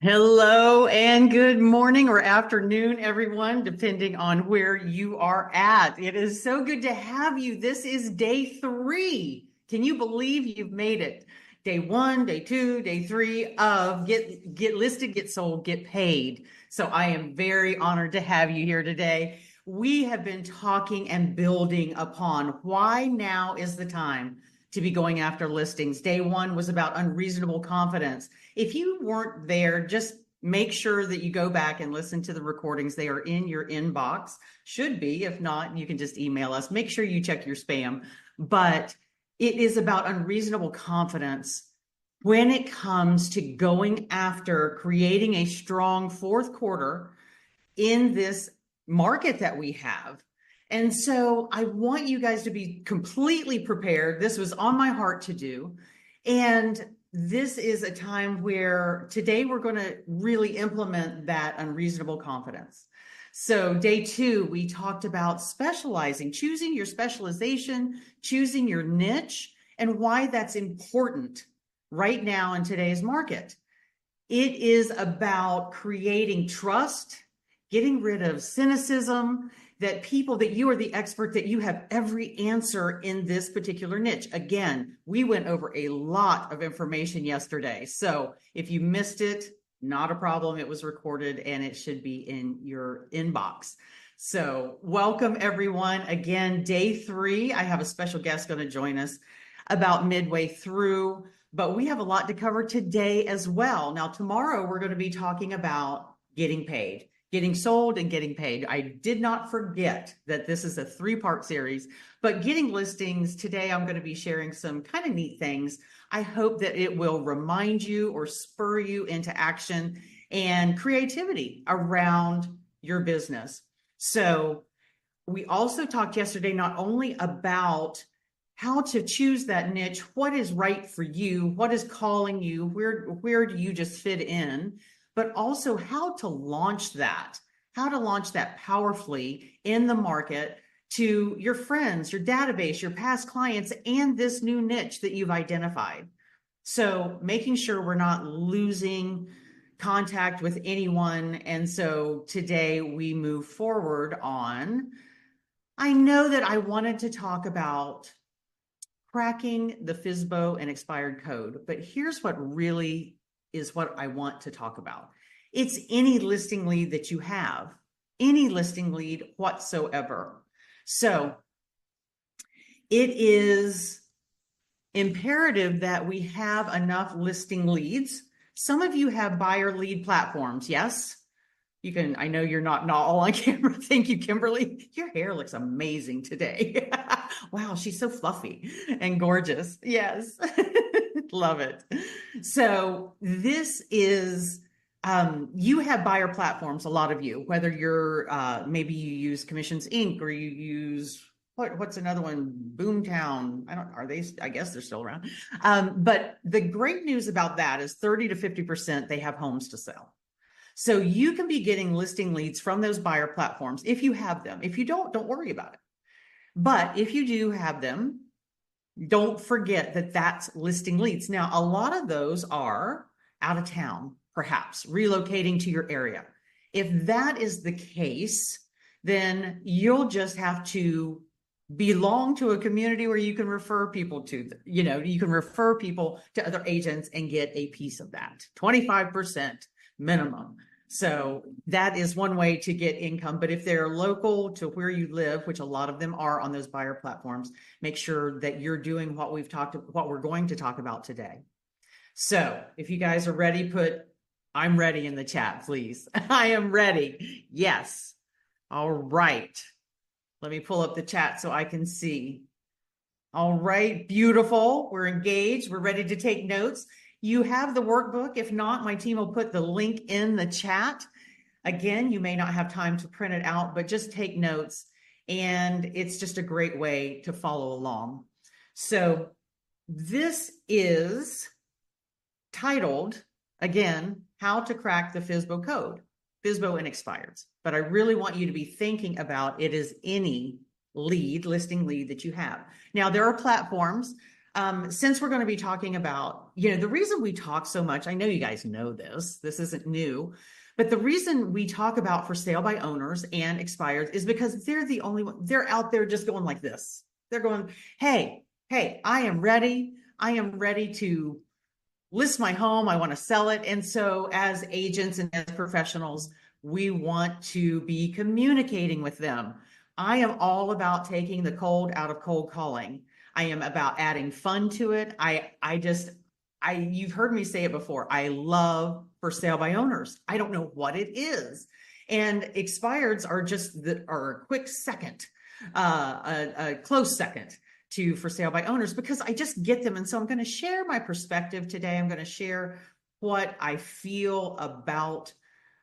Hello and good morning or afternoon, everyone, depending on where you are at. It is so good to have you. This is day 3. Can you believe you've made it? Day 1, day 2, day 3 of get listed, get sold, get paid. So I am very honored to have you here today. We have been talking and building upon why now is the time to be going after listings. Day 1 was about unreasonable confidence. If you weren't there, just make sure that you go back and listen to the recordings. They are in your inbox. Should be. If not, you can just email us. Make sure you check your spam. But it is about unreasonable confidence when it comes to going after creating a strong fourth quarter in this market that we have. And so I want you guys to be completely prepared. This was on my heart to do. And this is a time where today we're going to really implement that unreasonable confidence. So day 2, we talked about specializing, choosing your specialization, choosing your niche, and why that's important right now in today's market. It is about creating trust, getting rid of cynicism, that people that you are the expert, that you have every answer in this particular niche. Again, we went over a lot of information yesterday. So if you missed it, not a problem. It was recorded and it should be in your inbox. So welcome everyone. Again, day 3, I have a special guest going to join us about midway through, but we have a lot to cover today as well. Now, tomorrow we're going to be talking about getting paid. Getting sold and getting paid. I did not forget that this is a 3-part series, but getting listings today, I'm going to be sharing some kind of neat things. I hope that it will remind you or spur you into action and creativity around your business. So we also talked yesterday not only about how to choose that niche, what is right for you, what is calling you, where do you just fit in, but also how to launch that powerfully in the market to your friends, your database, your past clients, and this new niche that you've identified. So making sure we're not losing contact with anyone. And so today we move forward on, I know that I wanted to talk about cracking the FSBO and expired code, but here's what really is what I want to talk about. It's any listing lead that you have, any listing lead whatsoever. So it is imperative that we have enough listing leads. Some of you have buyer lead platforms. Yes, you can. I know you're not all on camera. Thank you, Kimberly. Your hair looks amazing today. Wow, she's so fluffy and gorgeous. Yes. Love it. So this is, you have buyer platforms, a lot of you, whether you're, maybe you use Commissions Inc. or you use, what's another one? Boomtown. I guess they're still around. But the great news about that is 30 to 50%, they have homes to sell. So you can be getting listing leads from those buyer platforms if you have them. If you don't worry about it. But if you do have them, don't forget that that's listing leads. Now, a lot of those are out of town, perhaps relocating to your area. If that is the case, then you'll just have to belong to a community where you can refer people to, you can refer people to other agents and get a piece of that, 25% minimum. So that is one way to get income. But if they're local to where you live, which a lot of them are on those buyer platforms, make sure that you're doing what we're going to talk about today. So if you guys are ready, put "I'm ready" in the chat, please. I am ready. Yes. All right. Let me pull up the chat so I can see. All right. Beautiful. We're engaged. We're ready to take notes. You have the workbook. If not, my team will put the link in the chat. Again, you may not have time to print it out, but just take notes. And it's just a great way to follow along. So this is titled, again, How to Crack the FSBO Code, FSBO and Expireds. But I really want you to be thinking about it as any listing lead that you have. Now, there are platforms. Since we're going to be talking about, you know, the reason we talk so much, I know you guys know this isn't new, but the reason we talk about for sale by owners and expireds is because they're the only one, they're out there just going like this. They're going, hey, I am ready. I am ready to list my home. I want to sell it. And so as agents and as professionals, we want to be communicating with them. I am all about taking the cold out of cold calling. I am about adding fun to it. You've heard me say it before. I love for sale by owners. I don't know what it is. And expireds are are a quick second, a close second to for sale by owners, because I just get them. And so I'm going to share my perspective today. I'm going to share what I feel about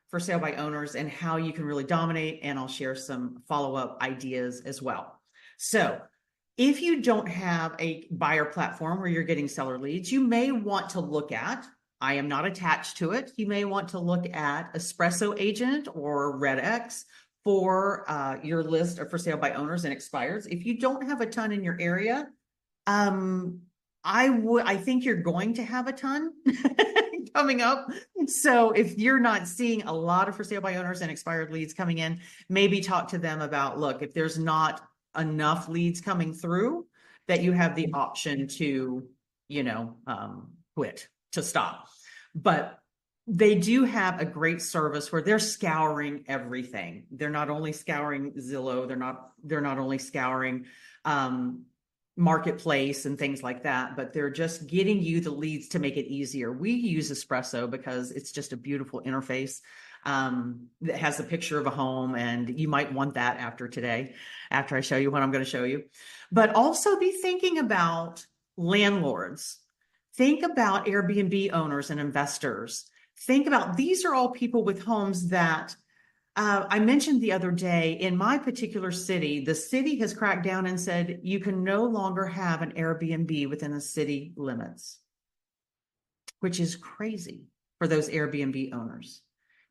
for sale by owners and how you can really dominate. And I'll share some follow-up ideas as well. So if you don't have a buyer platform where you're getting seller leads, you may want to look at, I am not attached to it, you may want to look at Espresso Agent or RedX for your list of for sale by owners and expireds. If you don't have a ton in your area, I think you're going to have a ton coming up. So if you're not seeing a lot of for sale by owners and expired leads coming in, maybe talk to them about, look, if there's not enough leads coming through, that you have the option to, quit, to stop. But they do have a great service where they're scouring everything. They're not only scouring Zillow, they're not only scouring Marketplace and things like that, but they're just getting you the leads to make it easier. We use Espresso because it's just a beautiful interface that has a picture of a home, and you might want that after today, after I show you what I'm going to show you. But also be thinking about landlords. Think about Airbnb owners and investors. Think about, these are all people with homes that I mentioned the other day, in my particular city, the city has cracked down and said you can no longer have an Airbnb within the city limits, which is crazy for those Airbnb owners.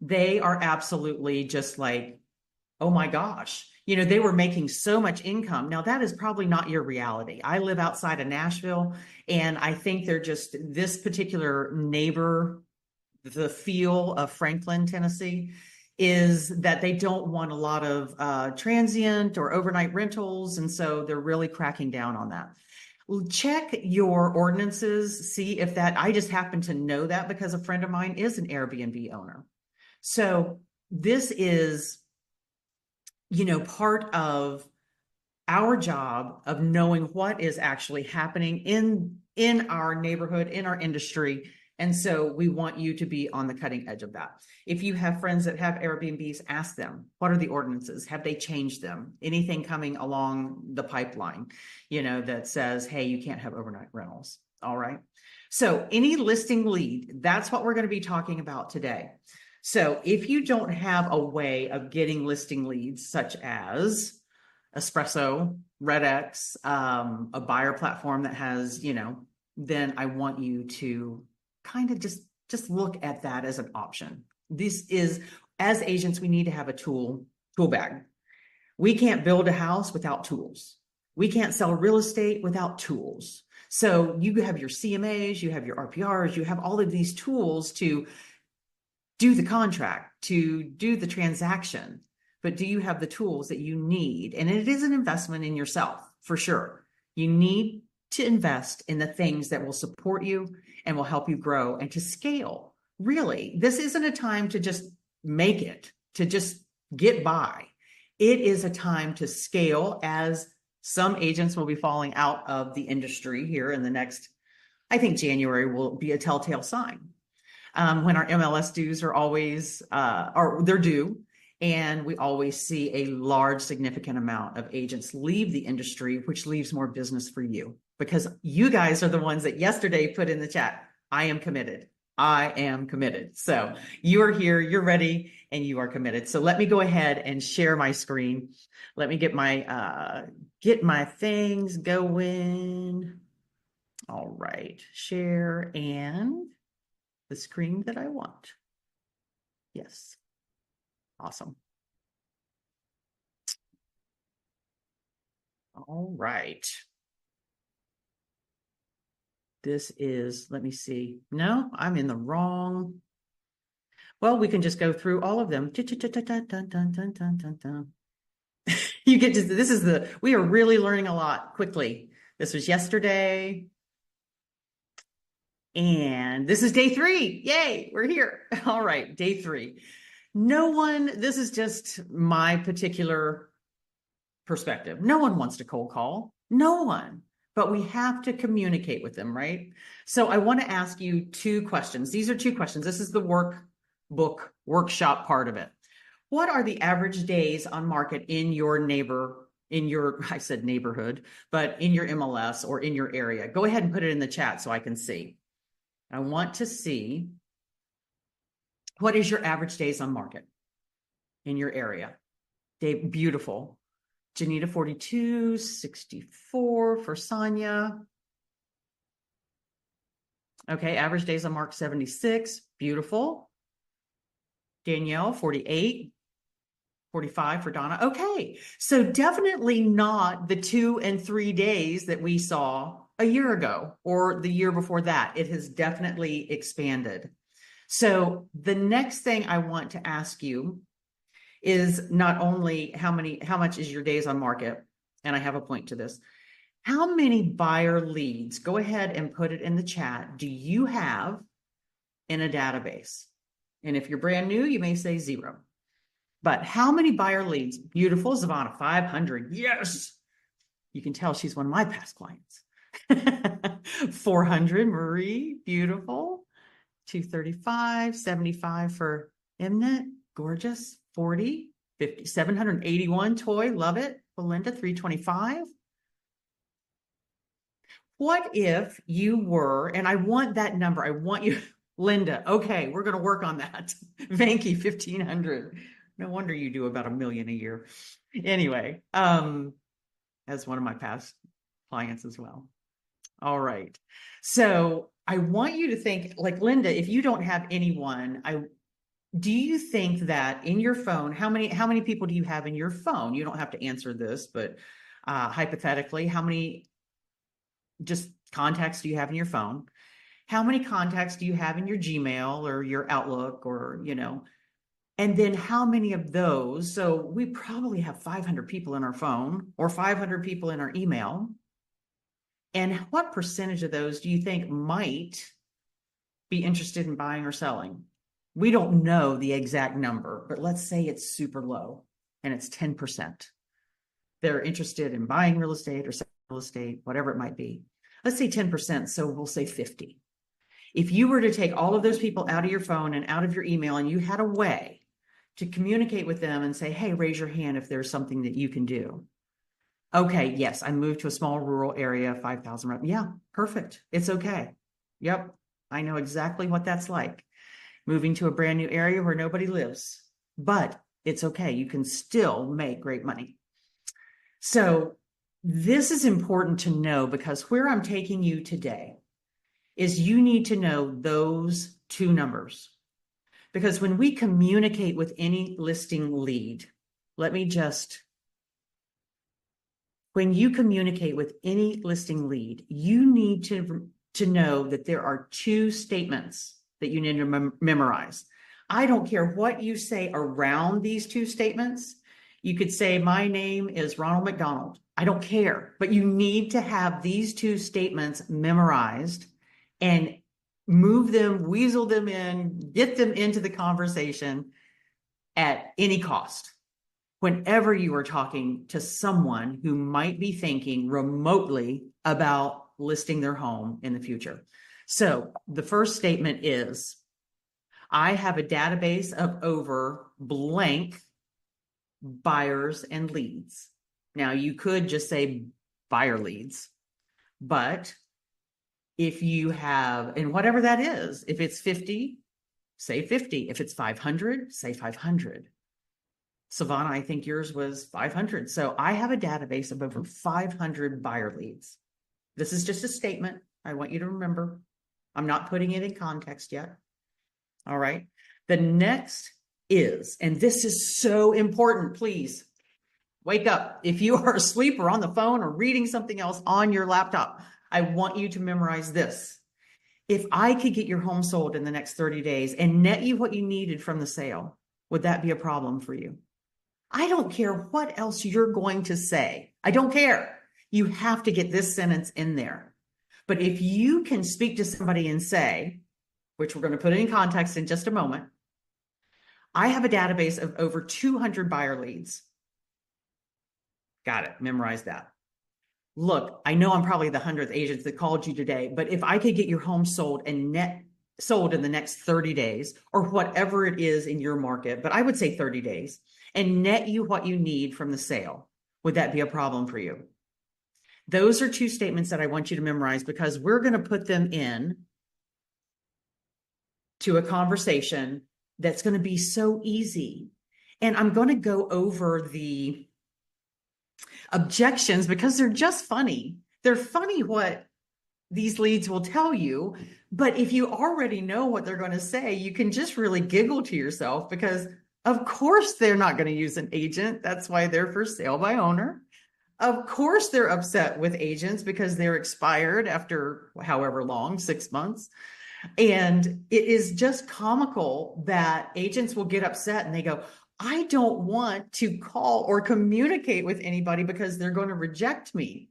They are absolutely just like, oh my gosh, they were making so much income. Now, that is probably not your reality. I live outside of Nashville, and I think they're just, this particular neighbor, the feel of Franklin, Tennessee, is that they don't want a lot of transient or overnight rentals. And so they're really cracking down on that. Check your ordinances, see if that, I just happen to know that because a friend of mine is an Airbnb owner. So this is, part of our job of knowing what is actually happening in our neighborhood, in our industry. And so we want you to be on the cutting edge of that. If you have friends that have Airbnbs, ask them, what are the ordinances? Have they changed them? Anything coming along the pipeline, that says, hey, you can't have overnight rentals. All right. So any listing lead, that's what we're going to be talking about today. So if you don't have a way of getting listing leads, such as Espresso, RedX, a buyer platform that has, then I want you to kind of just look at that as an option. This is, as agents, we need to have a tool bag. We can't build a house without tools. We can't sell real estate without tools. So you have your CMAs, you have your RPRs, you have all of these tools to do the contract, to do the transaction. But do you have the tools that you need? And it is an investment in yourself, for sure. You need to invest in the things that will support you and will help you grow and to scale. Really, this isn't a time to just make it, to just get by. It is a time to scale, as some agents will be falling out of the industry here in the next, I think January will be a telltale sign. When our MLS dues are always, they're due. And we always see a large, significant amount of agents leave the industry, which leaves more business for you, because you guys are the ones that yesterday put in the chat, I am committed. I am committed. So you are here, you're ready, and you are committed. So let me go ahead and share my screen. Let me get my things going. All right, share and the screen that I want. Yes. Awesome. All right. This is, let me see. No, I'm in the wrong. Well, we can just go through all of them. You get to, this is the, we are really learning a lot quickly. This was yesterday. And this is day 3. Yay, we're here. All right, day 3. No one, this is just my particular perspective. No one wants to cold call. No one. But we have to communicate with them, right? So I want to ask you 2 questions. These are 2 questions. This is the workbook workshop part of it. What are the average days on market in your I said neighborhood, but in your MLS or in your area? Go ahead and put it in the chat so I can see. I want to see, what is your average days on market in your area? Beautiful. Janita 42, 64 for Sonia. Okay, average days on market 76. Beautiful. Danielle 48, 45 for Donna. Okay, so definitely not the 2 and 3 days that we saw a year ago or the year before that. It has definitely expanded. So the next thing I want to ask you is not only how much is your days on market, and I have a point to this. How many buyer leads, go ahead and put it in the chat, do you have in a database? And if you're brand new, you may say 0. But how many buyer leads? Beautiful, Zavana, 500. Yes. You can tell she's one of my past clients. 400, Marie, beautiful. 235, 75 for Mnet, gorgeous. 40, 50, 781, Toy, love it. Belinda, 325. What if you were, and I want that number, I want you, Linda, okay, we're going to work on that. Vanky, 1,500. No wonder you do about $1 million a year. Anyway, as one of my past clients as well. All right. So I want you to think, like Linda, if you don't have anyone, do you think that in your phone, how many people do you have in your phone? You don't have to answer this, but hypothetically, how many just contacts do you have in your phone? How many contacts do you have in your Gmail or your Outlook or, and then how many of those? So we probably have 500 people in our phone or 500 people in our email. And what percentage of those do you think might be interested in buying or selling? We don't know the exact number, but let's say it's super low and it's 10%. They're interested in buying real estate or selling real estate, whatever it might be. Let's say 10%, so we'll say 50. If you were to take all of those people out of your phone and out of your email and you had a way to communicate with them and say, hey, raise your hand if there's something that you can do. Okay, yes, I moved to a small rural area, 5,000. Yeah, perfect. It's okay. Yep, I know exactly what that's like. Moving to a brand new area where nobody lives, but it's okay. You can still make great money. So this is important to know because where I'm taking you today is you need to know those 2 numbers. Because when we communicate with any listing lead, when you communicate with any listing lead, you need to know that there are 2 statements that you need to memorize. I don't care what you say around these 2 statements. You could say, my name is Ronald McDonald. I don't care, but you need to have these 2 statements memorized and move them, weasel them in, get them into the conversation at any cost. Whenever you are talking to someone who might be thinking remotely about listing their home in the future. So the first statement is, I have a database of over blank buyers and leads. Now you could just say buyer leads, but if you have, and whatever that is, if it's 50, say 50. If it's 500, say 500. Savannah, I think yours was 500. So I have a database of over 500 buyer leads. This is just a statement. I want you to remember. I'm not putting it in context yet. All right. The next is, and this is so important, please wake up. If you are asleep or on the phone or reading something else on your laptop, I want you to memorize this. If I could get your home sold in the next 30 days and net you what you needed from the sale, would that be a problem for you? I don't care what else you're going to say. I don't care. You have to get this sentence in there. But if you can speak to somebody and say, which we're going to put it in context in just a moment, I have a database of over 200 buyer leads. Got it. Memorize that. Look, I know I'm probably the 100th agent that called you today, but if I could get your home sold and net sold in the next 30 days or whatever it is in your market, but I would say 30 days, and net you what you need from the sale, would that be a problem for you? Those are two statements that I want you to memorize because we're going to put them in to a conversation that's going to be so easy. And I'm going to go over the objections because they're just funny. They're funny what these leads will tell you, but if you already know what they're going to say, you can just really giggle to yourself because of course they're not going to use an agent. That's why they're for sale by owner. Of course they're upset with agents because they're expired after however long, 6 months. And it is just comical that agents will get upset and they go, I don't want to call or communicate with anybody because they're going to reject me.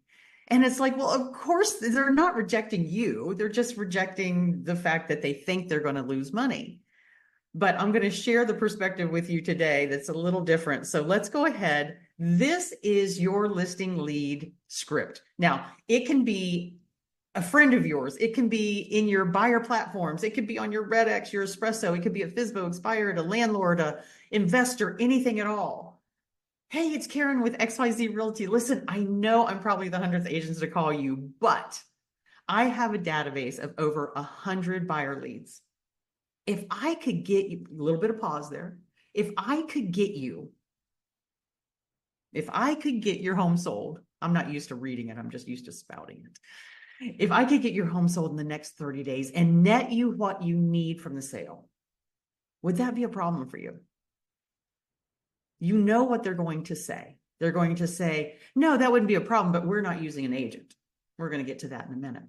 And it's like, well, of course, they're not rejecting you. They're just rejecting the fact that they think they're going to lose money. But I'm going to share the perspective with you today that's a little different. So let's go ahead. This is your listing lead script. Now, it can be a friend of yours. It can be in your buyer platforms. It could be on your RedX, your Espresso. It could be a FSBO, Expired, a landlord, a investor, anything at all. Hey, it's Karen with XYZ Realty. Listen, I know I'm probably the 100th agent to call you, but I have a database of over 100 buyer leads. If I could get you, a little bit of pause there. If I could get your home sold, I'm not used to reading it. I'm just used to spouting it. If I could get your home sold in the next 30 days and net you what you need from the sale, would that be a problem for you? You know what they're going to say. They're going to say, no, that wouldn't be a problem, but we're not using an agent. We're going to get to that in a minute.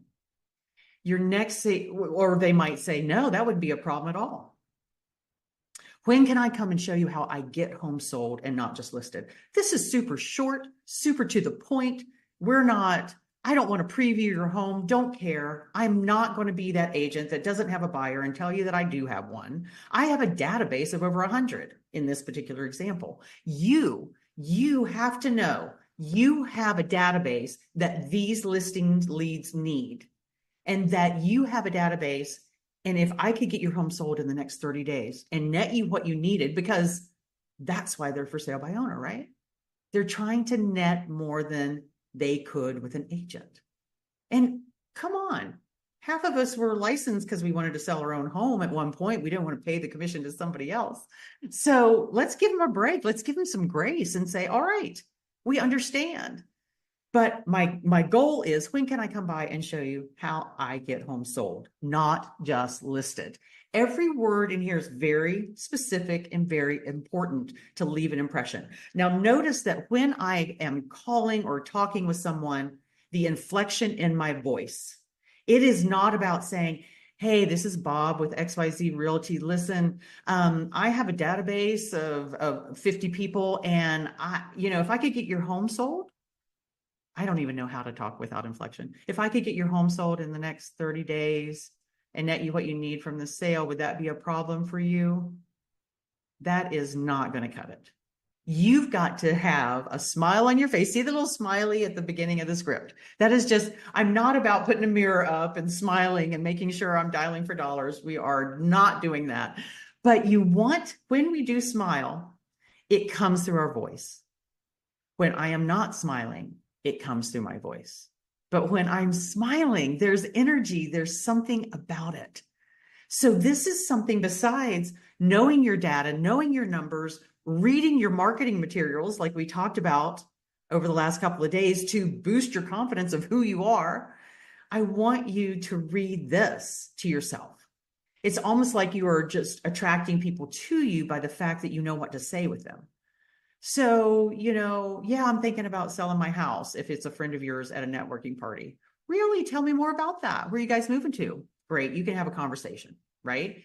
Your next, or they might say, no, that would be a problem at all. When can I come and show you how I get home sold and not just listed? This is super short, super to the point. I don't want to preview your home. Don't care. I'm not going to be that agent that doesn't have a buyer and tell you that I do have one. I have a database of over 100 in this particular example. You have to know you have a database that these listing leads need and that you have a database. And if I could get your home sold in the next 30 days and net you what you needed, because that's why they're for sale by owner, right? They're trying to net more than they could with an agent. And come on, half of us were licensed because we wanted to sell our own home at one point. We didn't want to pay the commission to somebody else. So let's give them a break. Let's give them some grace and say, all right, we understand. But my goal is, when can I come by and show you how I get home sold, not just listed? Every word in here is very specific and very important to leave an impression. Now, notice that when I am calling or talking with someone, the inflection in my voice, it is not about saying, hey, this is Bob with XYZ Realty. Listen, I have a database of 50 people, and if I could get your home sold, I don't even know how to talk without inflection. If I could get your home sold in the next 30 days and net you what you need from the sale, would that be a problem for you? That is not going to cut it. You've got to have a smile on your face. See the little smiley at the beginning of the script? That is just, I'm not about putting a mirror up and smiling and making sure I'm dialing for dollars. We are not doing that. But when we do smile, it comes through our voice. When I am not smiling, it comes through my voice. But when I'm smiling, there's energy, there's something about it. So this is something besides knowing your data, knowing your numbers, reading your marketing materials, like we talked about over the last couple of days to boost your confidence of who you are. I want you to read this to yourself. It's almost like you are just attracting people to you by the fact that you know what to say with them. So, I'm thinking about selling my house if it's a friend of yours at a networking party. Really? Tell me more about that. Where are you guys moving to? Great. You can have a conversation, right?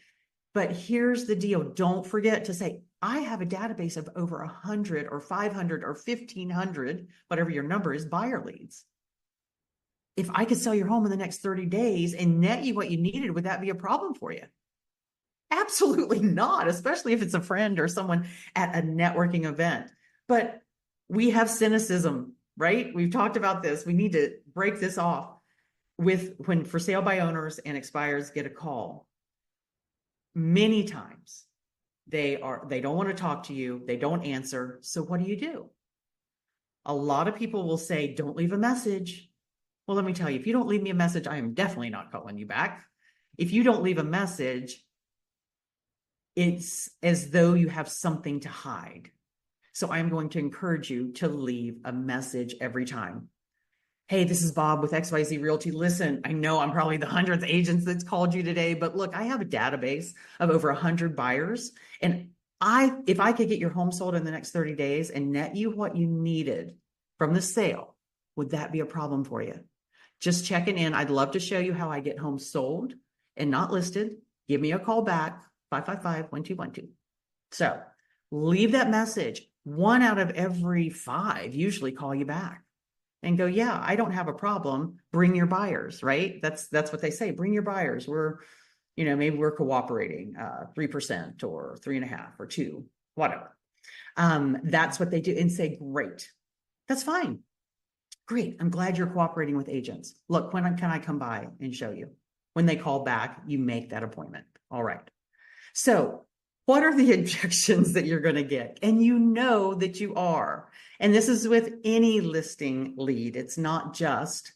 But here's the deal. Don't forget to say, I have a database of over 100 or 500 or 1,500, whatever your number is, buyer leads. If I could sell your home in the next 30 days and net you what you needed, would that be a problem for you? Absolutely not, especially if it's a friend or someone at a networking event. But we have cynicism, right? We've talked about this. We need to break this off with when for sale by owners and expires get a call. Many times they don't want to talk to you. They don't answer. So what do? A lot of people will say, don't leave a message. Well, let me tell you, if you don't leave me a message, I am definitely not calling you back. If you don't leave a message, it's as though you have something to hide. So I'm going to encourage you to leave a message every time. Hey, this is Bob with XYZ Realty. Listen, I know I'm probably the 100th agent that's called you today, but look, I have a database of over 100 buyers. And if I could get your home sold in the next 30 days and net you what you needed from the sale, would that be a problem for you? Just checking in. I'd love to show you how I get homes sold and not listed. Give me a call back, 555-1212. So leave that message. 1 out of every 5 usually call you back and go, yeah, I don't have a problem. Bring your buyers, right? That's what they say. Bring your buyers. Maybe we're cooperating 3% or 3.5% or 2%, whatever. That's what they do and say, great. That's fine. Great. I'm glad you're cooperating with agents. Look, when can I come by and show you? When they call back, you make that appointment. All right. So what are the objections that you're going to get? And you know that you are. And this is with any listing lead. It's not just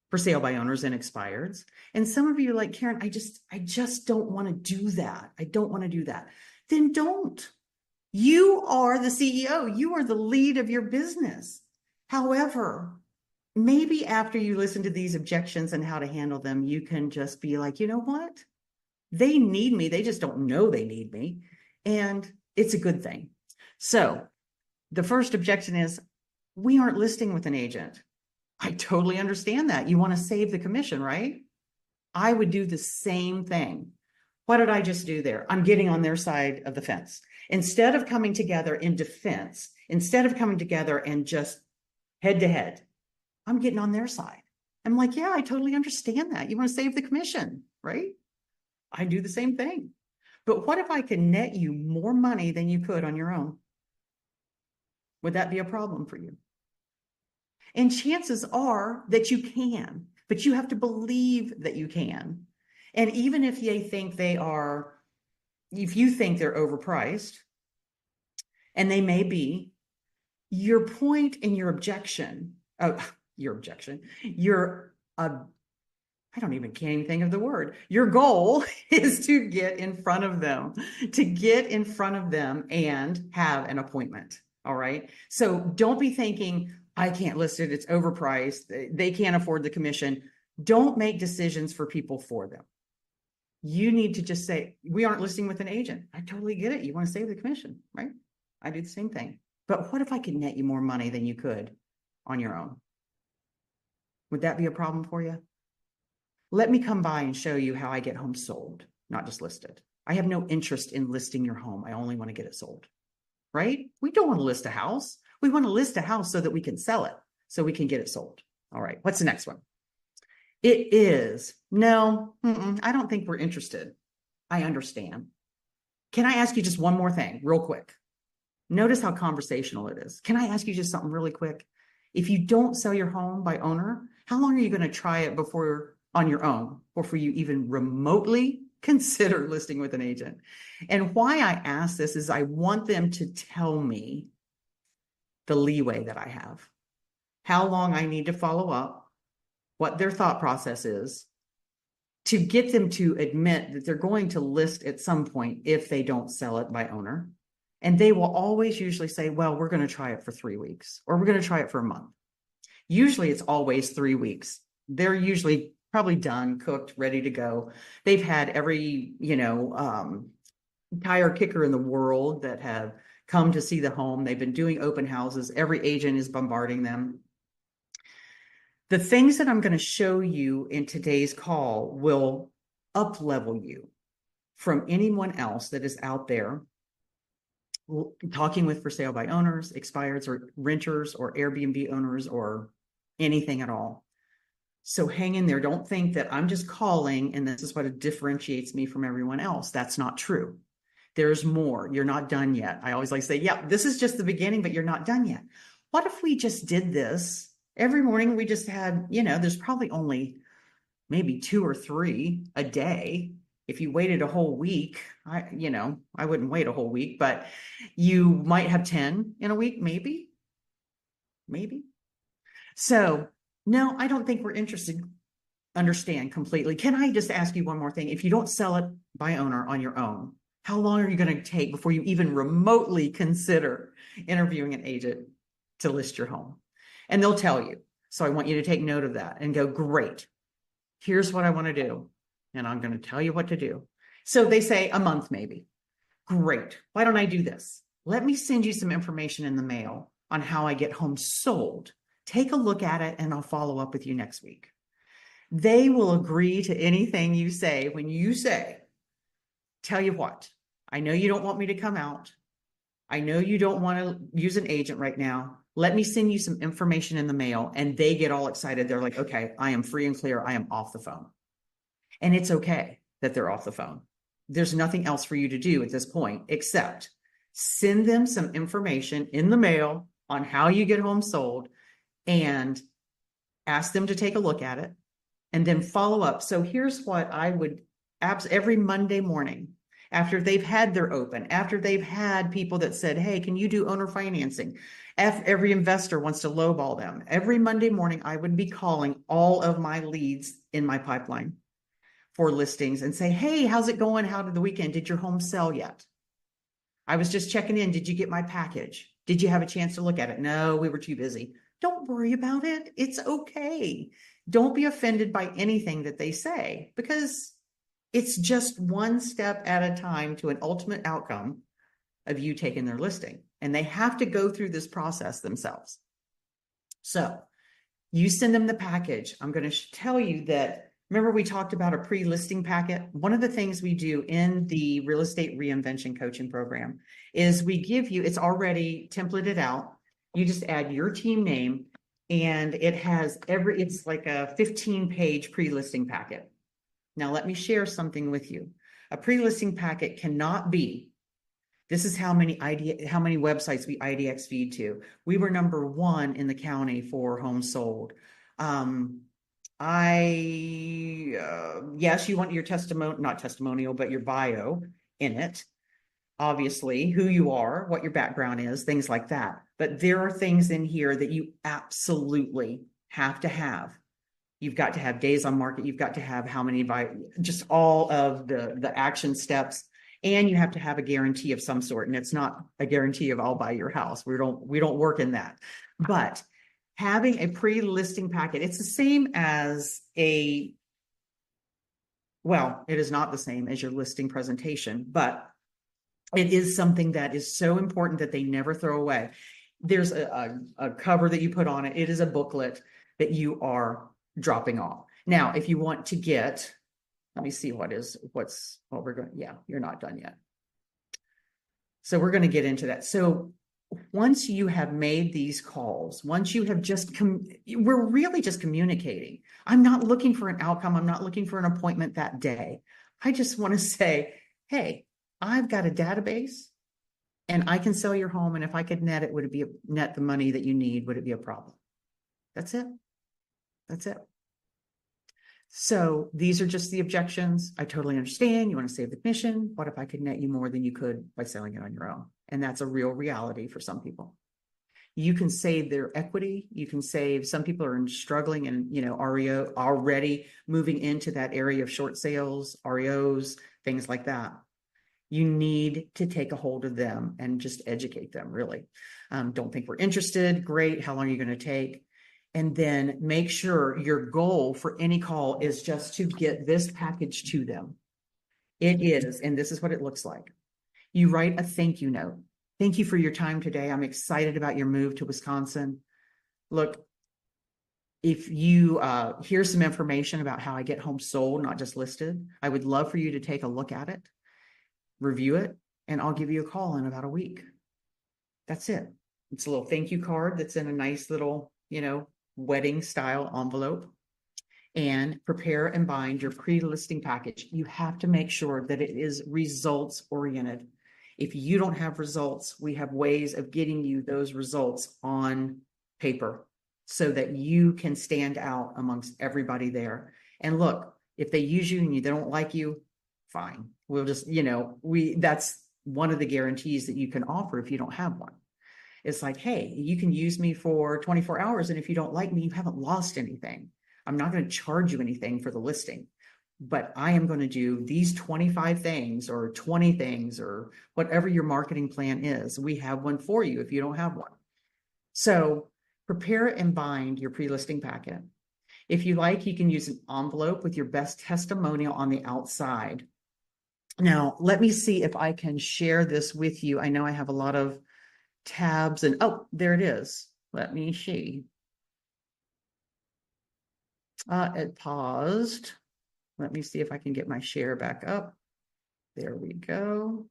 for sale by owners and expireds. And some of you are like, Karen, I just don't want to do that. I don't want to do that. Then don't. You are the CEO. You are the lead of your business. However, maybe after you listen to these objections and how to handle them, you can just be like, you know what? They need me. They just don't know they need me. And it's a good thing. So the first objection is we aren't listing with an agent. I totally understand that. You want to save the commission, right? I would do the same thing. What did I just do there? I'm getting on their side of the fence. Instead of coming together in defense, instead of coming together and just head to head, I'm getting on their side. I'm like, yeah, I totally understand that. You want to save the commission, right? I do the same thing. But what if I can net you more money than you could on your own? Would that be a problem for you? And chances are that you can, but you have to believe that you can. And even if you think if you think they're overpriced, and they may be, your point and your objection, I can't even think of the word. Your goal is to get in front of them, and have an appointment. All right. So don't be thinking, I can't list it. It's overpriced. They can't afford the commission. Don't make decisions for people for them. You need to just say, we aren't listing with an agent. I totally get it. You want to save the commission, right? I do the same thing. But what if I could net you more money than you could on your own? Would that be a problem for you? Let me come by and show you how I get homes sold, not just listed. I have no interest in listing your home. I only want to get it sold, right? We don't want to list a house. We want to list a house so that we can sell it, so we can get it sold. All right, what's the next one? It is, no, I don't think we're interested. I understand. Can I ask you just one more thing real quick? Notice how conversational it is. Can I ask you just something really quick? If you don't sell your home by owner, how long are you going to try it on your own before you even remotely consider listing with an agent? And why I ask this is I want them to tell me the leeway that I have, how long I need to follow up, what their thought process is, to get them to admit that they're going to list at some point if they don't sell it by owner. And they will always usually say, well, we're going to try it for 3 weeks, or we're going to try it for a month. Usually it's always 3 weeks. They're usually probably done, cooked, ready to go. They've had every, tire kicker in the world that have come to see the home. They've been doing open houses. Every agent is bombarding them. The things that I'm going to show you in today's call will up level you from anyone else that is out there talking with for sale by owners, expireds, or renters, or Airbnb owners, or anything at all. So hang in there. Don't think that I'm just calling and this is what differentiates me from everyone else. That's not true. There's more. You're not done yet. I always like to say, yeah, this is just the beginning, but you're not done yet. What if we just did this every morning? We just had, there's probably only maybe 2 or 3 a day. If you waited a whole week, I wouldn't wait a whole week, but you might have 10 in a week, maybe. So no, I don't think we're interested. Understand completely. Can I just ask you one more thing? If you don't sell it by owner on your own, how long are you going to take before you even remotely consider interviewing an agent to list your home? And they'll tell you. So I want you to take note of that and go, great. Here's what I want to do. And I'm going to tell you what to do. So they say a month, maybe. Great. Why don't I do this? Let me send you some information in the mail on how I get homes sold. Take a look at it and I'll follow up with you next week. They will agree to anything you say when you say, tell you what, I know you don't want me to come out. I know you don't want to use an agent right now. Let me send you some information in the mail. And they get all excited. They're like, okay, I am free and clear. I am off the phone. And it's okay that they're off the phone. There's nothing else for you to do at this point, except send them some information in the mail on how you get home sold and ask them to take a look at it and then follow up. So here's what I would every Monday morning, after they've had their open, after they've had people that said, hey, can you do owner financing? Every investor wants to lowball them. Every Monday morning, I would be calling all of my leads in my pipeline for listings and say, hey, how's it going? How did the weekend? Did your home sell yet? I was just checking in. Did you get my package? Did you have a chance to look at it? No, we were too busy. Don't worry about it. It's okay. Don't be offended by anything that they say because it's just one step at a time to an ultimate outcome of you taking their listing. And they have to go through this process themselves. So you send them the package. I'm going to tell you that, remember we talked about a pre-listing packet? One of the things we do in the real estate reinvention coaching program is we give you, it's already templated out. You just add your team name and it has it's like a 15-page pre-listing packet. Now, let me share something with you. A pre-listing packet cannot be, this is how many websites we IDX feed to. We were #1 in the county for homes sold. Yes, you want your not testimonial, but your bio in it. Obviously, who you are, what your background is, things like that. But there are things in here that you absolutely have to have. You've got to have days on market. You've got to have how many just all of the action steps. And you have to have a guarantee of some sort. And it's not a guarantee of I'll buy your house. We don't work in that. But having a pre-listing packet, it's the same as it is not the same as your listing presentation, but it is something that is so important that they never throw away. There's a cover that you put on it. It is a booklet that you are dropping off. Now, if you want to get, let me see what we're going, you're not done yet. So we're going to get into that. So once you have made these calls, once you have we're really just communicating. I'm not looking for an outcome. I'm not looking for an appointment that day. I just want to say, hey, I've got a database and I can sell your home. And if I could net it, would it be net the money that you need? Would it be a problem? That's it. That's it. So these are just the objections. I totally understand. You want to save the commission. What if I could net you more than you could by selling it on your own? And that's a real reality for some people. You can save their equity. You can save, some people are struggling and, REO already moving into that area of short sales, REOs, things like that. You need to take a hold of them and just educate them, really. Don't think we're interested. Great. How long are you going to take? And then make sure your goal for any call is just to get this package to them. It is, and this is what it looks like. You write a thank you note. Thank you for your time today. I'm excited about your move to Wisconsin. Look, if you here's some information about how I get homes sold, not just listed. I would love for you to take a look at it, review it, and I'll give you a call in about a week. That's it. It's a little thank you card that's in a nice little, wedding style envelope. And prepare and bind your pre-listing package. You have to make sure that it is results oriented. If you don't have results, we have ways of getting you those results on paper so that you can stand out amongst everybody there. And look, if they use you and they don't like you, fine. We'll just, that's one of the guarantees that you can offer if you don't have one. It's like, hey, you can use me for 24 hours. And if you don't like me, you haven't lost anything. I'm not going to charge you anything for the listing, but I am going to do these 25 things or 20 things or whatever your marketing plan is. We have one for you if you don't have one. So prepare and bind your pre-listing packet. If you like, you can use an envelope with your best testimonial on the outside. Now, let me see if I can share this with you. I know I have a lot of tabs and, oh, there it is. Let me see. It paused. Let me see if I can get my share back up. There we go.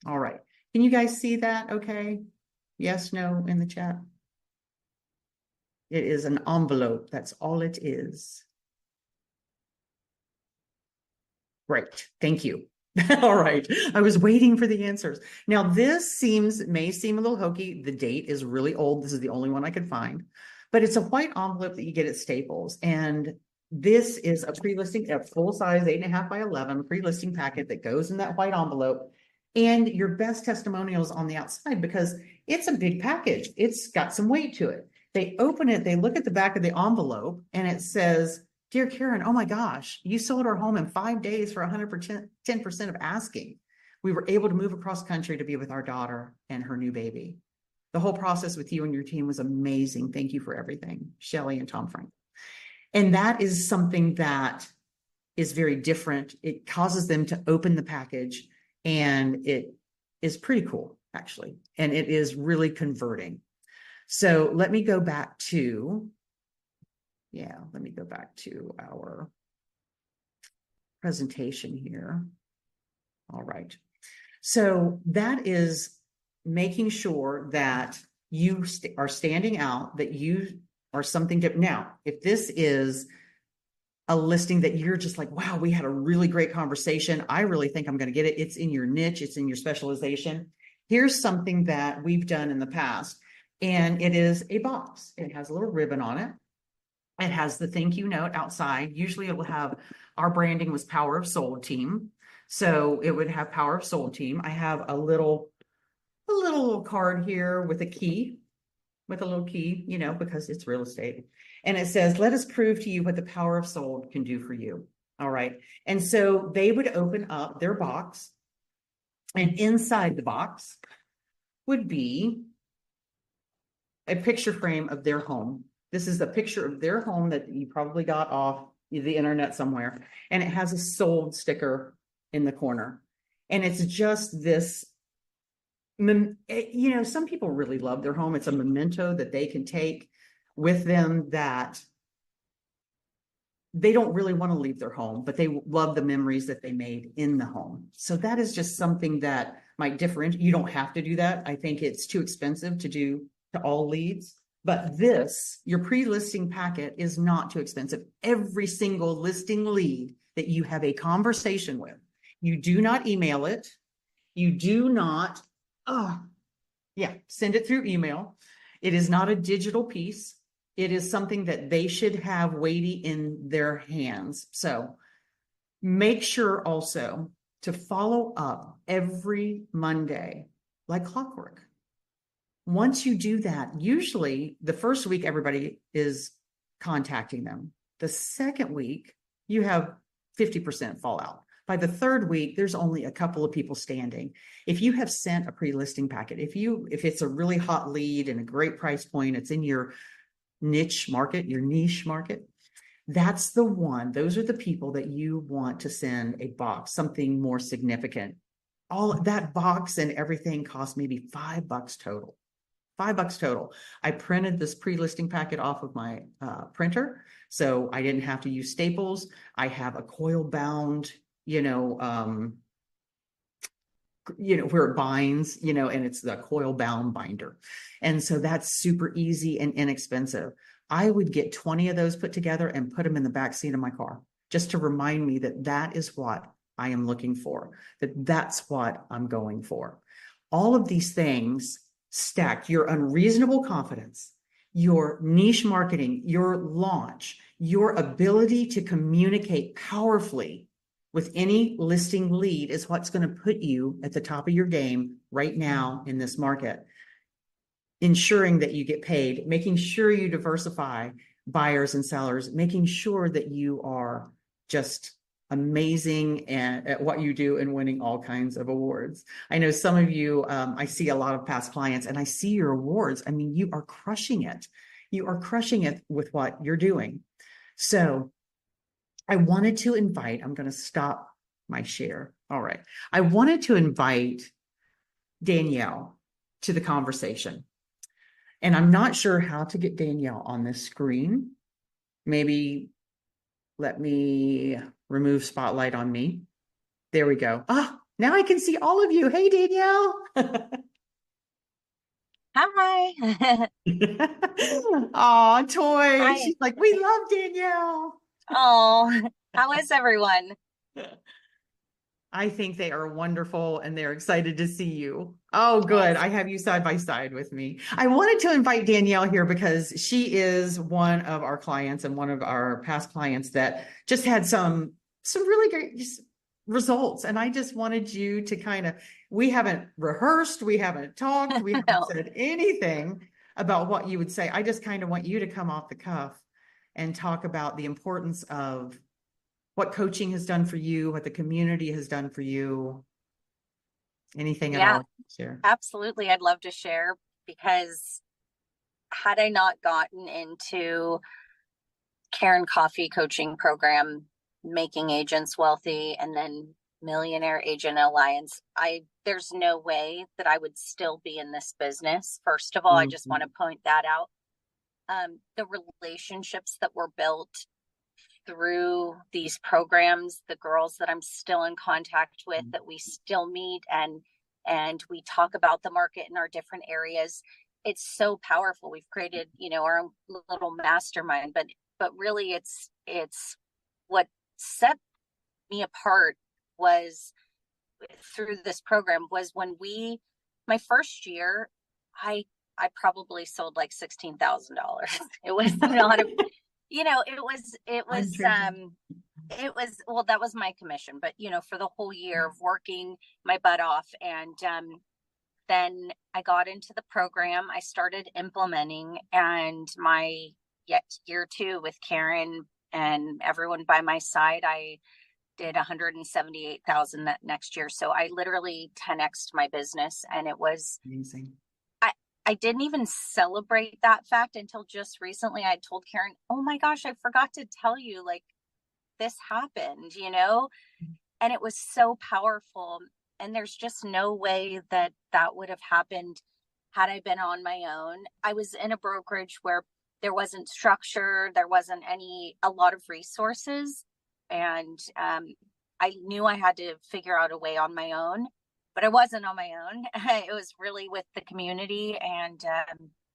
All right. Can you guys see that? Okay. Yes, no in the chat. It is an envelope. That's all it is. Great. Thank you. All right. I was waiting for the answers. Now, this may seem a little hokey. The date is really old. This is the only one I could find. But it's a white envelope that you get at Staples. And this is a pre-listing, a full-size 8.5 by 11 pre-listing packet that goes in that white envelope. And your best testimonials on the outside because it's a big package. It's got some weight to it. They open it, they look at the back of the envelope, and it says, "Dear Karen, oh my gosh, you sold our home in 5 days for 110% of asking. We were able to move across country to be with our daughter and her new baby. The whole process with you and your team was amazing. Thank you for everything. Shelly and Tom Frank." And that is something that is very different. It causes them to open the package, and it is pretty cool, actually. And it is really converting. So let me go back to, our presentation here. All right. So that is making sure that you are standing out, that you are something different. Now, if this is a listing that you're just like, wow, we had a really great conversation, I really think I'm going to get it. It's in your niche. It's in your specialization. Here's something that we've done in the past, and it is a box. It has a little ribbon on it. It has the thank you note outside. Usually it will have, our branding was Power of Sold Team. So it would have Power of Sold Team. I have a little card here with a key, because it's real estate. And it says, "Let us prove to you what the power of sold can do for you." All right. And so they would open up their box, and inside the box would be a picture frame of their home. This is a picture of their home that you probably got off the internet somewhere. And it has a sold sticker in the corner. And it's just this, some people really love their home. It's a memento that they can take with them, that they don't really want to leave their home, but they love the memories that they made in the home. So that is just something that might differentiate. You don't have to do that. I think it's too expensive to do to all leads. But this, your pre-listing packet, is not too expensive. Every single listing lead that you have a conversation with, you do not email it. You do not, send it through email. It is not a digital piece. It is something that they should have weighty in their hands. So make sure also to follow up every Monday like clockwork. Once you do that, usually the first week, everybody is contacting them. The second week, you have 50% fallout. By the third week, there's only a couple of people standing. If you have sent a pre-listing packet, if it's a really hot lead and a great price point, it's in your niche market, that's the one. Those are the people that you want to send a box, something more significant. All that box and everything costs maybe $5 total. $5 total. I printed this pre-listing packet off of my printer, so I didn't have to use staples. I have a coil bound, where it binds, and it's the coil bound binder. And so that's super easy and inexpensive. I would get 20 of those put together and put them in the back seat of my car, just to remind me that that is what I am looking for, that's what I'm going for. All of these things stack your unreasonable confidence, your niche marketing, your launch, your ability to communicate powerfully with any listing lead is what's going to put you at the top of your game right now in this market. Ensuring that you get paid, making sure you diversify buyers and sellers, making sure that you are just amazing at what you do and winning all kinds of awards. I know some of you, I see a lot of past clients and I see your awards. I mean, you are crushing it. You are crushing it with what you're doing. So I wanted to invite, I'm going to stop my share. All right. I wanted to invite Danielle to the conversation. And I'm not sure how to get Danielle on this screen. Maybe let me remove spotlight on me. There we go. Ah, now I can see all of you. Hey, Danielle. Hi. Aw, Toy. Hi. She's like, we love Danielle. Oh, how is everyone? I think they are wonderful and they're excited to see you. Oh, good. I have you side by side with me. I wanted to invite Danielle here because she is one of our clients and one of our past clients that just had some really great results. And I just wanted you to we haven't rehearsed, we haven't talked, we haven't said anything about what you would say. I just kind of want you to come off the cuff and talk about the importance of what coaching has done for you, what the community has done for you, anything at all. Share. Absolutely. I'd love to share, because had I not gotten into Karen Coffee coaching program, Making Agents Wealthy, and then Millionaire Agent Alliance, there's no way that I would still be in this business. First of all, I just want to point that out. The relationships that were built through these programs, the girls that I'm still in contact with, that we still meet and we talk about the market in our different areas. It's so powerful. We've created, our own little mastermind, but really it's what set me apart was through this program was when my first year, I probably sold like $16,000. It was not well, that was my commission, but for the whole year of working my butt off. And then I got into the program, I started implementing, and my year 2 with Karen and everyone by my side, I did 178,000 that next year. So I literally 10x'd my business, and it was amazing. I didn't even celebrate that fact until just recently. I told Karen, oh my gosh, I forgot to tell you, like, this happened, and it was so powerful. And there's just no way that would have happened had I been on my own. I was in a brokerage where there wasn't structure, there wasn't a lot of resources. And I knew I had to figure out a way on my own. But I wasn't on my own. It was really with the community and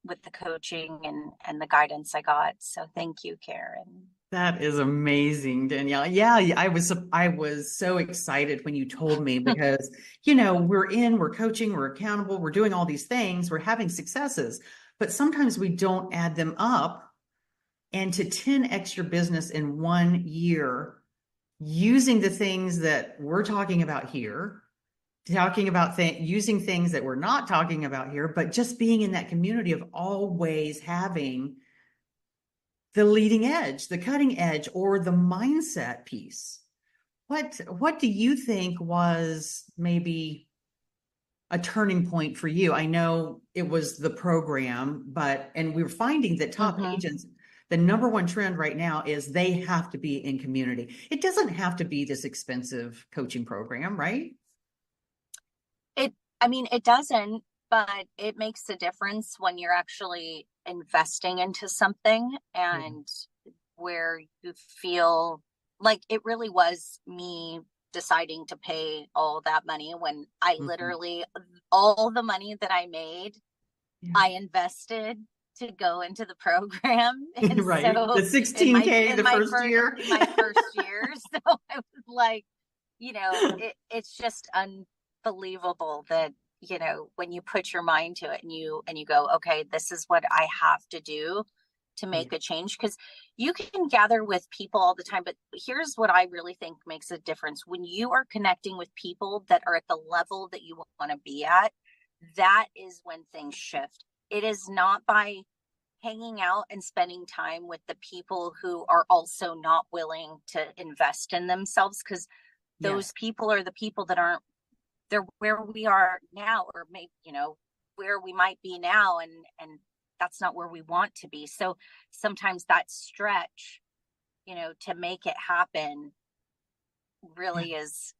with the coaching and the guidance I got. So thank you, Karen. That is amazing, Danielle. Yeah, I was so excited when you told me because, we're coaching, we're accountable, we're doing all these things, we're having successes, but sometimes we don't add them up. And to 10x your business in 1 year, using the things that we're talking about here, talking about using things that we're not talking about here, but just being in that community of always having the leading edge, the cutting edge, or the mindset piece. What do you think was maybe a turning point for you? I know it was the program, and we're finding that top agents, the number one trend right now is they have to be in community. It doesn't have to be this expensive coaching program, right? It doesn't, but it makes a difference when you're actually investing into something and where you feel like it really was me deciding to pay all that money when I literally, all the money that I made, I invested to go into the program. And Right. so The 16K the first year. in my first year, so I was like, it's just unbelievable that, when you put your mind to it and you go, okay, this is what I have to do to Yeah. make a change. Because you can gather with people all the time, but here's what I really think makes a difference: when you are connecting with people that are at the level that you want to be at, that is when things shift. It is not by hanging out and spending time with the people who are also not willing to invest in themselves, because those people are the people that aren't, they're where we are now, or maybe, where we might be now, and that's not where we want to be. So sometimes that stretch, to make it happen really is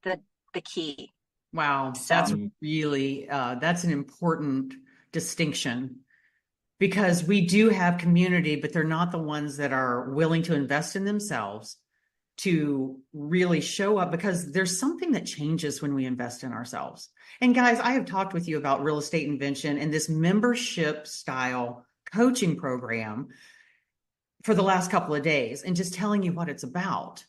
the key. Wow, So that's really that's an important distinction, because we do have community, but they're not the ones that are willing to invest in themselves to really show up, because there's something that changes when we invest in ourselves. And guys, I have talked with you about Real Estate Invention and this membership style coaching program for the last couple of days, and just telling you what it's about.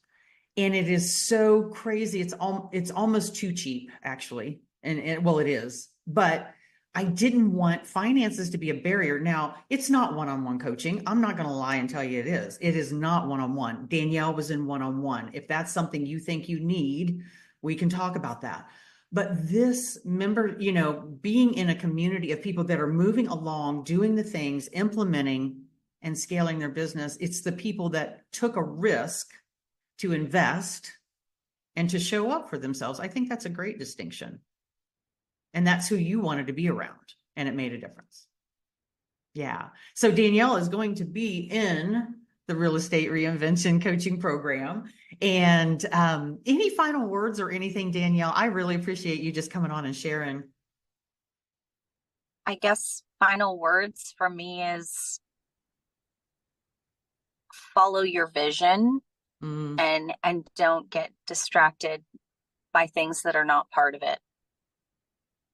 And it is so crazy. It's almost too cheap, actually. And well, it is, but I didn't want finances to be a barrier. Now, it's not one-on-one coaching. I'm not going to lie and tell you it is. It is not one-on-one. Danielle was in one-on-one. If that's something you think you need, we can talk about that. But this being in a community of people that are moving along, doing the things, implementing and scaling their business, it's the people that took a risk to invest and to show up for themselves. I think that's a great distinction. And that's who you wanted to be around. And it made a difference. Yeah. So Danielle is going to be in the Real Estate Reinvention coaching program. And any final words or anything, Danielle? I really appreciate you just coming on and sharing. I guess final words for me is follow your vision. And don't get distracted by things that are not part of it.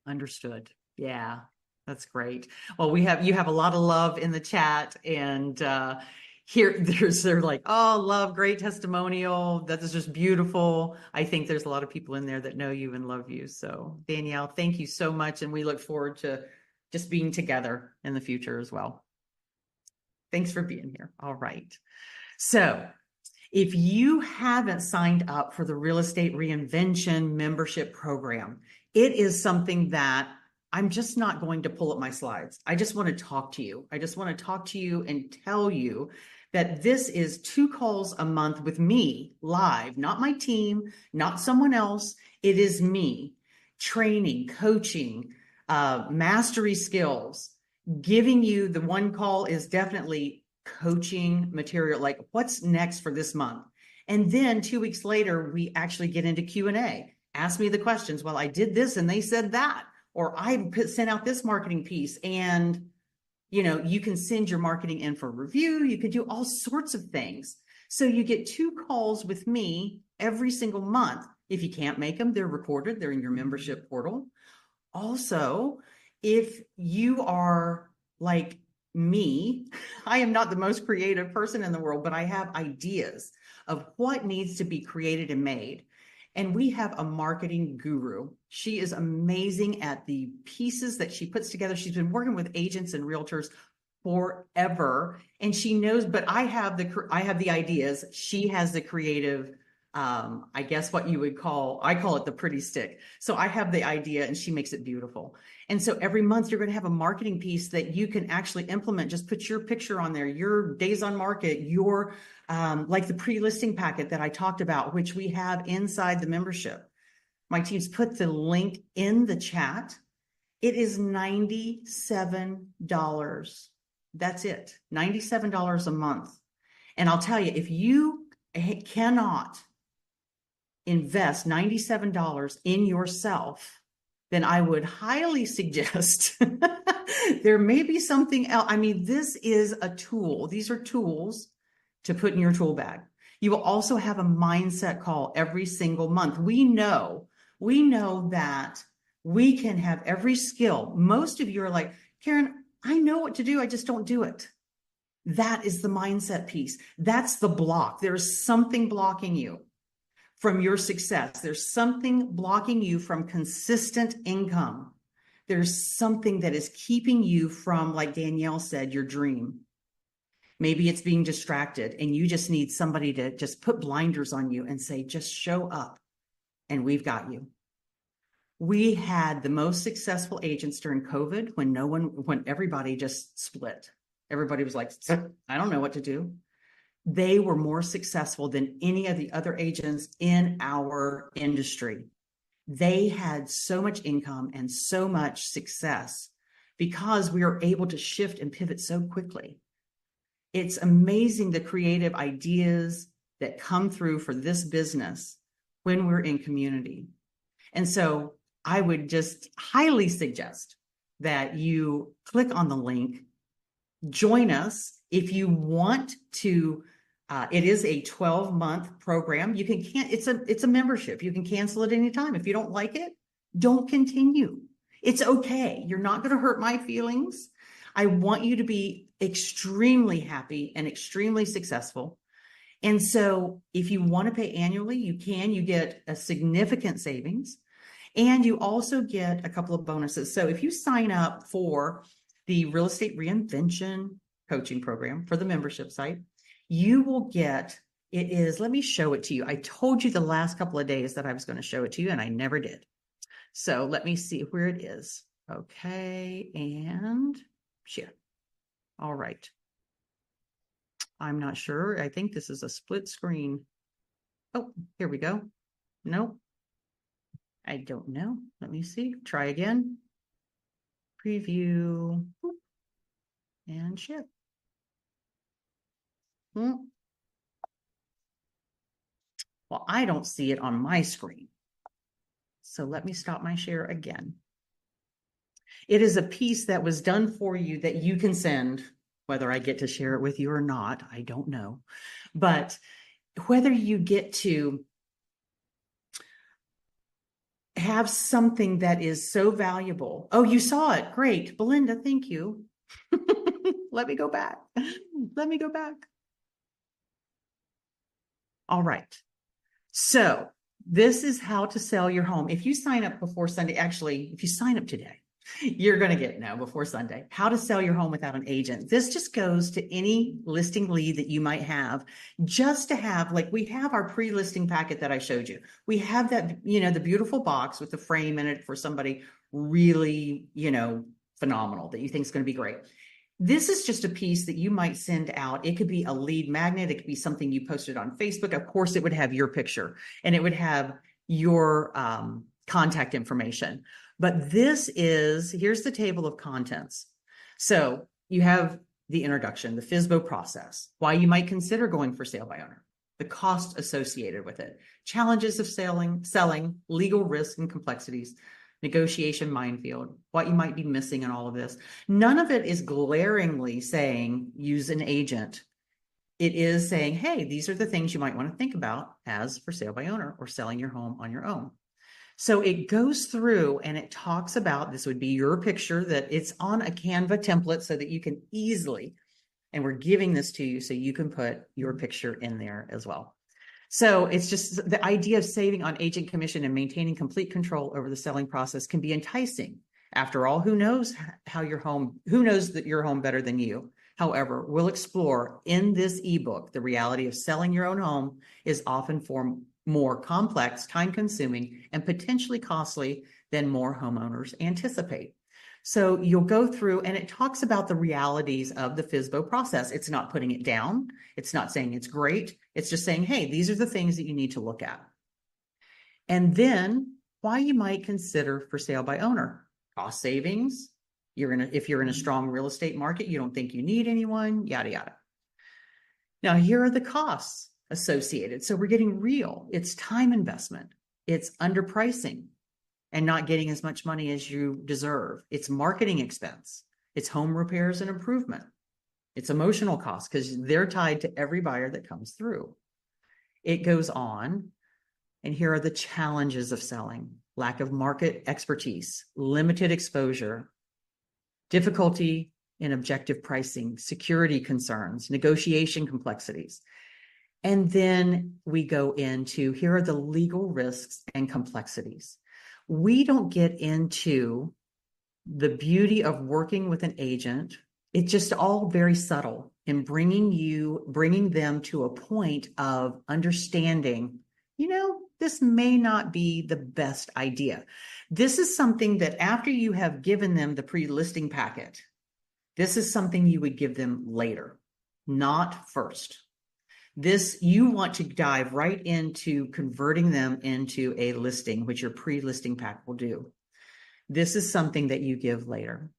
Understood. Yeah, that's great. Well, you have a lot of love in the chat, and they're like, oh, love, great testimonial. That is just beautiful. I think there's a lot of people in there that know you and love you. So Danielle, thank you so much. And we look forward to just being together in the future as well. Thanks for being here. All right. So if you haven't signed up for the Real Estate Reinvention membership program, it is something that I'm just not going to pull up my slides. I just want to talk to you. I just want to talk to you and tell you that this is 2 calls a month with me live, not my team, not someone else. It is me training, coaching, mastery skills, giving you the one call is definitely coaching material, like what's next for this month. And then 2 weeks later, we actually get into Q&A. Ask me the questions. Well, I did this and they said that, or I sent out this marketing piece, and you can send your marketing in for review. You can do all sorts of things. So you get 2 calls with me every single month. If you can't make them, they're recorded. They're in your membership portal. Also, if you are like me, I am not the most creative person in the world, but I have ideas of what needs to be created and made. And we have a marketing guru. She is amazing at the pieces that she puts together. She's been working with agents and realtors forever, and she knows, but I have the ideas. She has the creative, I guess what you would I call it the pretty stick. So I have the idea and she makes it beautiful. And so every month you're going to have a marketing piece that you can actually implement. Just put your picture on there, your days on market, your like the pre-listing packet that I talked about, which we have inside the membership. My team's put the link in the chat. It is $97. That's it, $97 a month. And I'll tell you, if you cannot invest $97 in yourself, then I would highly suggest there may be something else. I mean, this is a tool. These are tools to put in your tool bag. You will also have a mindset call every single month. We know that we can have every skill. Most of you are like, Karen, I know what to do. I just don't do it. That is the mindset piece. That's the block. There's something blocking you from your success. There's something blocking you from consistent income. There's something that is keeping you from, like Danielle said, your dream. Maybe it's being distracted and you just need somebody to just put blinders on you and say, just show up and we've got you. We had the most successful agents during COVID when everybody just split. Everybody was like, I don't know what to do. They were more successful than any of the other agents in our industry. They had so much income and so much success because we were able to shift and pivot so quickly. It's amazing the creative ideas that come through for this business when we're in community. And so I would just highly suggest that you click on the link, join us. If you want to, it is a 12-month program. You can it's a membership. You can cancel it anytime. If you don't like it, don't continue. It's okay. You're not going to hurt my feelings. I want you to be extremely happy and extremely successful. And so if you want to pay annually, you can. You get a significant savings. And you also get a couple of bonuses. So if you sign up for the Real Estate Reinvention coaching program for the membership site, you will get, let me show it to you. I told you the last couple of days that I was going to show it to you and I never did. So let me see where it is. Okay. And share. All right. I'm not sure. I think this is a split screen. Oh, here we go. Nope. I don't know. Let me see. Try again. Preview. And share. Well, I don't see it on my screen. So let me stop my share again. It is a piece that was done for you that you can send, whether I get to share it with you or not, I don't know. But whether you get to have something that is so valuable. Oh, you saw it. Great. Belinda, thank you. Let me go back. Let me go back. All right. So this is how to sell your home. If you sign up before Sunday, actually, if you sign up today, you're going to get before Sunday, how to sell your home without an agent. This just goes to any listing lead that you might have, just to have, like we have our pre-listing packet that I showed you. We have that, the beautiful box with the frame in it for somebody really, phenomenal that you think is going to be great. This is just a piece that you might send out. It could be a lead magnet. It could be something you posted on Facebook. Of course, it would have your picture and it would have your contact information. But here's the table of contents. So you have the introduction, the FSBO process, why you might consider going for sale by owner, the cost associated with it, challenges of selling, legal risks and complexities, negotiation minefield, what you might be missing in all of this. None of it is glaringly saying use an agent. It is saying, hey, these are the things you might want to think about as for sale by owner or selling your home on your own. So it goes through and it talks about, this would be your picture, that it's on a Canva template so that you can easily, and we're giving this to you so you can put your picture in there as well. So it's just the idea of saving on agent commission and maintaining complete control over the selling process can be enticing. After all, who knows that your home better than you? However, we'll explore in this ebook the reality of selling your own home is often more complex, time-consuming, and potentially costly than more homeowners anticipate. So you'll go through and it talks about the realities of the FSBO process. It's not putting it down. It's not saying it's great. It's just saying, hey, these are the things that you need to look at. And then why you might consider for sale by owner. Cost savings. If you're in a strong real estate market, you don't think you need anyone, yada, yada. Now, here are the costs associated. So we're getting real. It's time investment. It's underpricing. and not getting as much money as you deserve. It's marketing expense. It's home repairs and improvement. It's emotional costs because they're tied to every buyer that comes through. It goes on. And here are the challenges of selling: lack of market expertise, limited exposure, difficulty in objective pricing, security concerns, negotiation complexities. And then we go into, here are the legal risks and complexities. We don't get into the beauty of working with an agent. It's just all very subtle in bringing them to a point of understanding, this may not be the best idea. This is something that after you have given them the pre-listing packet, this is something you would give them later, not first. You want to dive right into converting them into a listing, which your pre-listing pack will do. This is something that you give later.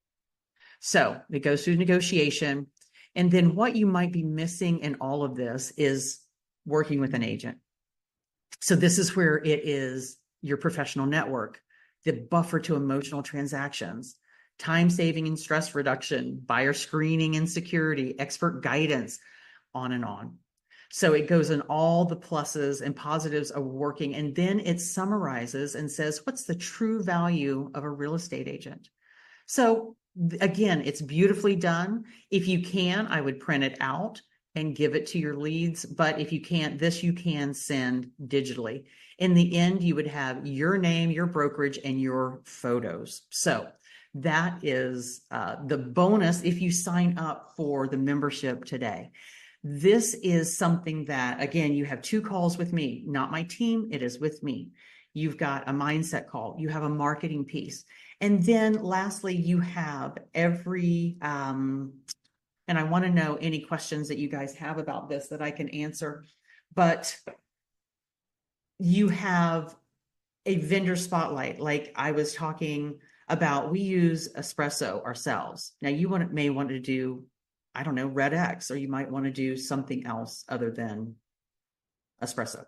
So it goes through negotiation. And then what you might be missing in all of this is working with an agent. So this is where it is your professional network, the buffer to emotional transactions, time saving and stress reduction, buyer screening and security, expert guidance, on and on. So it goes in all the pluses and positives of working, and then it summarizes and says, what's the true value of a real estate agent? So again, it's beautifully done. If you can, I would print it out and give it to your leads. But if you can't, this you can send digitally. In the end, you would have your name, your brokerage, and your photos. So that is the bonus if you sign up for the membership today. This is something that, again, you have 2 calls with me, not my team. It is with me. You've got a mindset call. You have a marketing piece. And then lastly, you have every, and I want to know any questions that you guys have about this that I can answer, but you have a vendor spotlight. Like I was talking about, we use Espresso ourselves. Now you may want to do, I don't know, Red X, or you might want to do something else other than Espresso,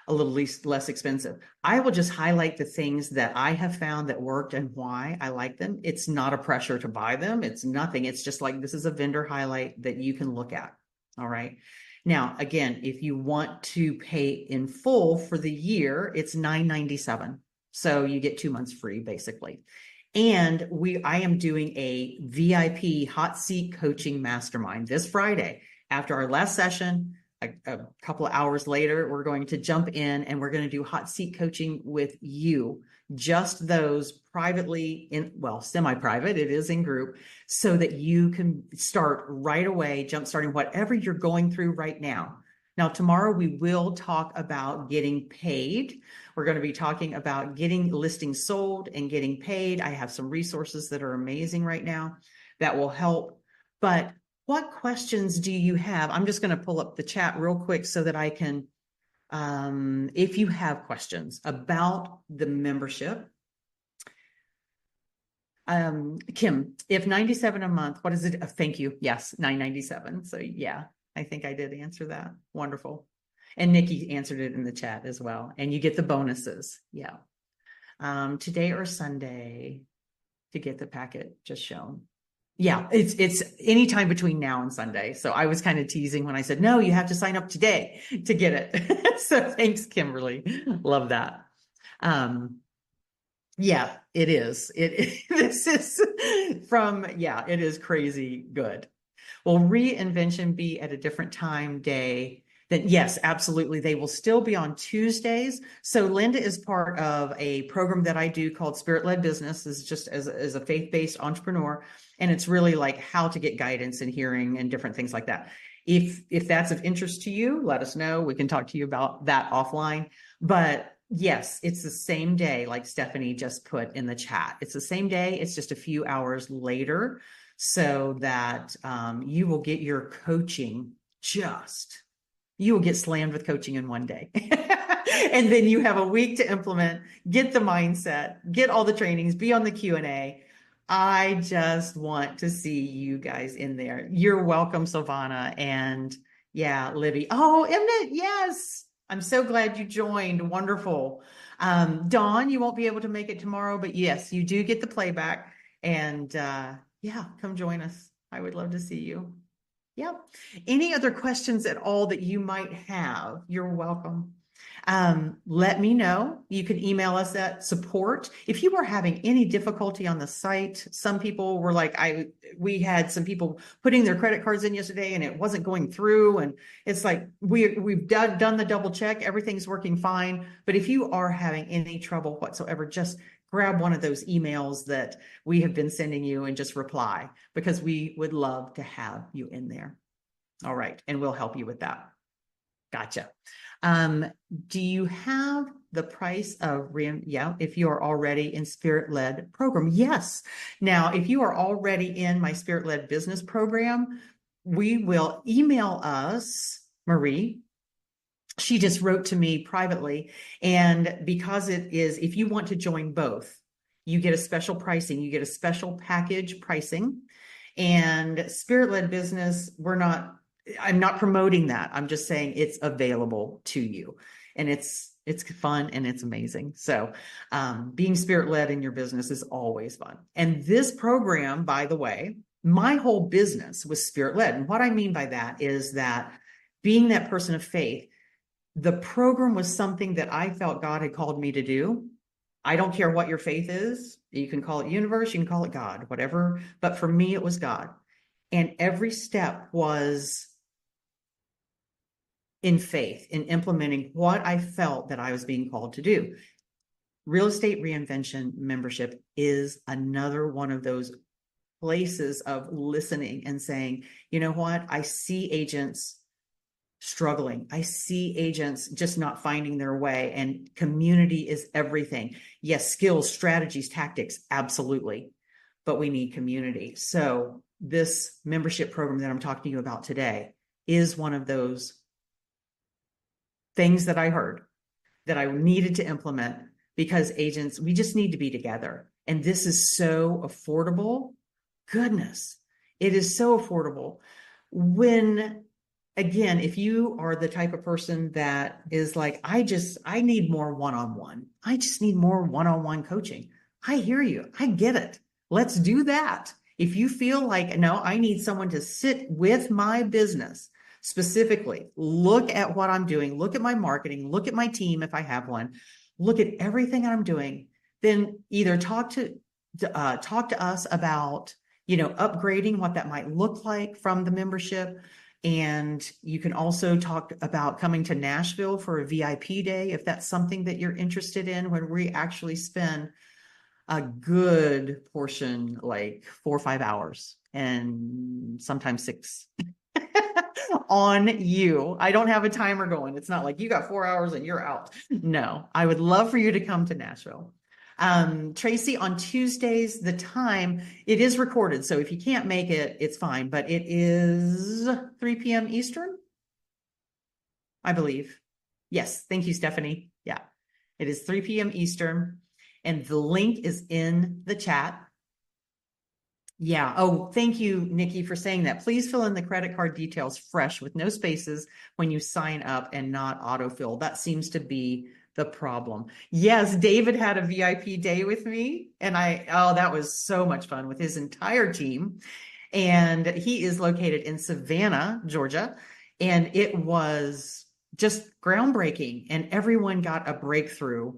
a little less expensive. I will just highlight the things that I have found that worked and why I like them. It's not a pressure to buy them. It's nothing. It's just like, this is a vendor highlight that you can look at. All right. Now, again, if you want to pay in full for the year, it's $9.97. So you get 2 months free, basically. And I am doing a VIP hot seat coaching mastermind this Friday. After our last session, a couple of hours later, we're going to jump in and we're going to do hot seat coaching with you, just those privately semi-private, it is in group, so that you can start right away, starting whatever you're going through right now. Now, tomorrow we will talk about getting paid. We're going to be talking about getting listings sold and getting paid. I have some resources that are amazing right now that will help. But what questions do you have? I'm just going to pull up the chat real quick so that I can, if you have questions about the membership. Kim, if $97 a month, what is it? Thank you. Yes, $9.97. So yeah, I think I did answer that. Wonderful. And Nikki answered it in the chat as well. And you get the bonuses. Yeah. Today or Sunday to get the packet just shown. Yeah, it's anytime between now and Sunday. So I was kind of teasing when I said, no, you have to sign up today to get it. So thanks, Kimberly. Love that. Yeah, it is. This is it is crazy good. Will reinvention be at a different time, day? Then yes, absolutely. They will still be on Tuesdays. So Linda is part of a program that I do called Spirit-Led Business. This is just as a faith-based entrepreneur. And it's really like how to get guidance and hearing and different things like that. If that's of interest to you, let us know. We can talk to you about that offline. But yes, it's the same day, like Stephanie just put in the chat. It's the same day. It's just a few hours later, so that you will get your coaching you will get slammed with coaching in one day. And then you have a week to implement, get the mindset, get all the trainings, be on the Q&A. I just want to see you guys in there. You're welcome, Silvana. And yeah, Libby. Oh, Emmett, yes. I'm so glad you joined. Wonderful. Dawn, you won't be able to make it tomorrow, but yes, you do get the playback. And yeah, come join us. I would love to see you. Yep. Any other questions at all that you might have? You're welcome. Let me know. You can email us at support. If you are having any difficulty on the site, some people were like, we had some people putting their credit cards in yesterday and it wasn't going through. And it's like, we've done the double check. Everything's working fine. But if you are having any trouble whatsoever, just grab one of those emails that we have been sending you and just reply, because we would love to have you in there. All right. And we'll help you with that. Gotcha. Do you have the price of yeah, if you are already in Spirit-Led program? Yes. Now, if you are already in my Spirit-Led business program, we will email us, Marie. She just wrote to me privately. And because it is, if you want to join both, you get a special pricing, you get a special package pricing. And Spirit-Led business, I'm not promoting that. I'm just saying it's available to you, and it's fun and it's amazing. So being Spirit-Led in your business is always fun. And this program, by the way, my whole business was Spirit-Led. And what I mean by that is that being that person of faith, the program was something that I felt God had called me to do. I don't care what your faith is. You can call it universe, you can call it God, whatever. But for me, it was God. And every step was in faith, in implementing what I felt that I was being called to do. Real Estate Reinvention membership is another one of those places of listening and saying, you know what? I see agents struggling. I see agents just not finding their way, and community is everything. Yes, skills, strategies, tactics, absolutely. But we need community. So this membership program that I'm talking to you about today is one of those things that I heard that I needed to implement, because agents, we just need to be together. And this is so affordable. Goodness, it is so affordable. When, again, if you are the type of person that is like, I need more one-on-one. I just need more one-on-one coaching. I hear you. I get it. Let's do that. If you feel like, no, I need someone to sit with my business, specifically look at what I'm doing, look at my marketing, look at my team if I have one, look at everything I'm doing, then either talk to us about, upgrading, what that might look like from the membership. And you can also talk about coming to Nashville for a VIP day if that's something that you're interested in, when we actually spend a good portion, like 4 or 5 hours, and sometimes 6 on you. I don't have a timer going. It's not like you got 4 hours and you're out. No, I would love for you to come to Nashville. Tracy, on Tuesdays, the time, it is recorded. So if you can't make it, it's fine, but it is 3 p.m. Eastern, I believe. Yes. Thank you, Stephanie. Yeah, it is 3 p.m. Eastern, and the link is in the chat. Yeah. Oh, thank you, Nikki, for saying that. Please fill in the credit card details fresh with no spaces when you sign up, and not autofill. That seems to be the problem. Yes, David had a VIP day with me, and that was so much fun with his entire team. And he is located in Savannah, Georgia. And it was just groundbreaking, and everyone got a breakthrough,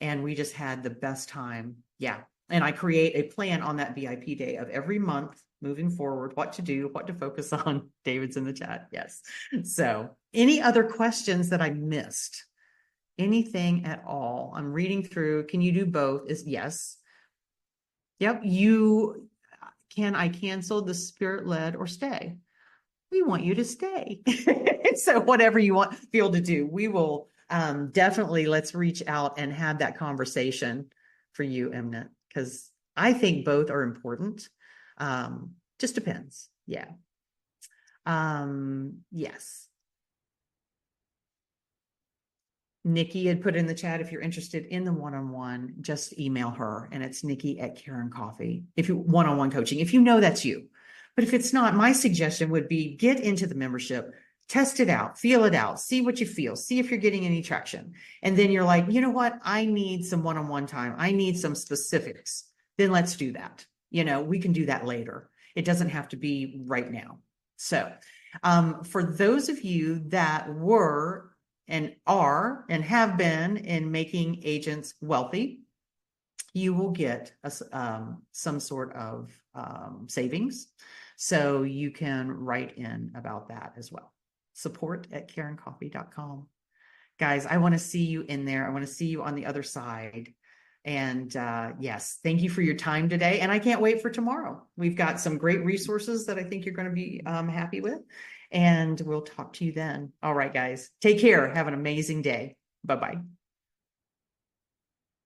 and we just had the best time. Yeah. And I create a plan on that VIP day of every month moving forward, what to do, what to focus on. David's in the chat. Yes. So any other questions that I missed? Anything at all? I'm reading through. Can you do both? Is yes. Yep. Can I cancel the Spirit-Led or stay? We want you to stay. So whatever you feel to do, we will definitely, let's reach out and have that conversation for you, Emnet, because I think both are important. Just depends. Yeah. Yes. Nikki had put in the chat, if you're interested in the one-on-one, just email her, and it's Nikki at Karen Coffee. If you one-on-one coaching, if you know that's you. But if it's not, my suggestion would be get into the membership, test it out, feel it out, see what you feel, see if you're getting any traction. And then you're like, you know what? I need some one-on-one time. I need some specifics. Then let's do that. We can do that later. It doesn't have to be right now. So, for those of you that were and are and have been in Making Agents Wealthy, you will get some sort of savings. So you can write in about that as well. support@karencoffee.com. Guys, I want to see you in there. I want to see you on the other side. And yes, thank you for your time today. And I can't wait for tomorrow. We've got some great resources that I think you're going to be happy with. And we'll talk to you then. All right, guys, take care. Have an amazing day. Bye-bye.